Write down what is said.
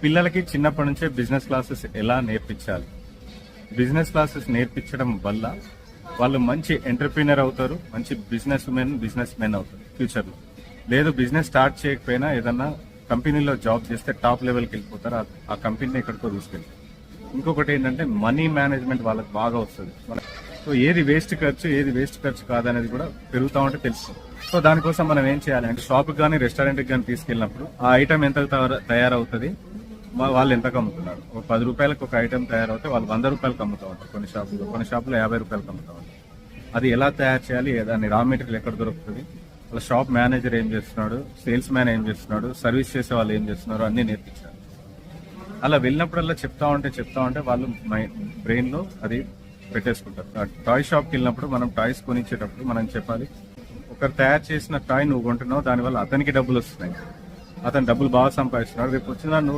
పిల్లలకి చిన్నప్పటి నుంచే బిజినెస్ క్లాసెస్ ఎలా నేర్పించాలి. బిజినెస్ క్లాసెస్ నేర్పించడం వల్ల వాళ్ళు మంచి ఎంటర్ప్రీనర్ అవుతారు, మంచి బిజినెస్ మెన్ అవుతారు ఫ్యూచర్లో. లేదు బిజినెస్ స్టార్ట్ చేయకపోయినా ఏదన్నా కంపెనీలో జాబ్ చేస్తే టాప్ లెవెల్కి వెళ్ళిపోతారు, ఆ కంపెనీని ఎక్కడికో తీసుకెళ్తారు. ఇంకొకటి ఏంటంటే మనీ మేనేజ్మెంట్ వాళ్ళకి బాగా వస్తుంది. సో ఏది వేస్ట్ ఖర్చు కాదనేది కూడా పెరుగుతా ఉంటే తెలుస్తుంది. సో దానికోసం మనం ఏం చేయాలి అంటే షాప్కి కానీ రెస్టారెంట్కి కానీ తీసుకెళ్ళినప్పుడు ఆ ఐటమ్ ఎంత తయారవుతుంది, వాళ్ళు ఎంతకు అమ్ముతున్నారు. ఒక 10 రూపాయలకు ఒక ఐటమ్ తయారవుతే వాళ్ళు 100 రూపాయలకు అమ్ముతూ ఉంటారు. కొన్ని షాపులో 50 రూపాయలకు అమ్ముతూ ఉంటారు. అది ఎలా తయారు చేయాలి, దాని రా మెటీరియల్ ఎక్కడ దొరుకుతుంది, వాళ్ళ షాప్ మేనేజర్ ఏం చేస్తున్నాడు, సేల్స్ మ్యాన్ ఏం చేస్తున్నాడు, సర్వీస్ చేసే వాళ్ళు ఏం చేస్తున్నారు అన్ని నేర్పించాలి. అలా వెళ్ళినప్పుడల్లా చెప్తా ఉంటే వాళ్ళు బ్రెయిన్ లో అది పెట్టేసుకుంటారు. టాయ్ షాప్కి వెళ్ళినప్పుడు మనం టాయ్స్ కొనిచ్చేటప్పుడు మనం చెప్పాలి, ఒకరు తయారు చేసిన టాయ్ నువ్వు కొంటున్నావు, దానివల్ల అతనికి డబ్బులు వస్తున్నాయి, అతను డబ్బులు బాగా సంపాదిస్తున్నాడు, రేపు వచ్చిన నువ్వు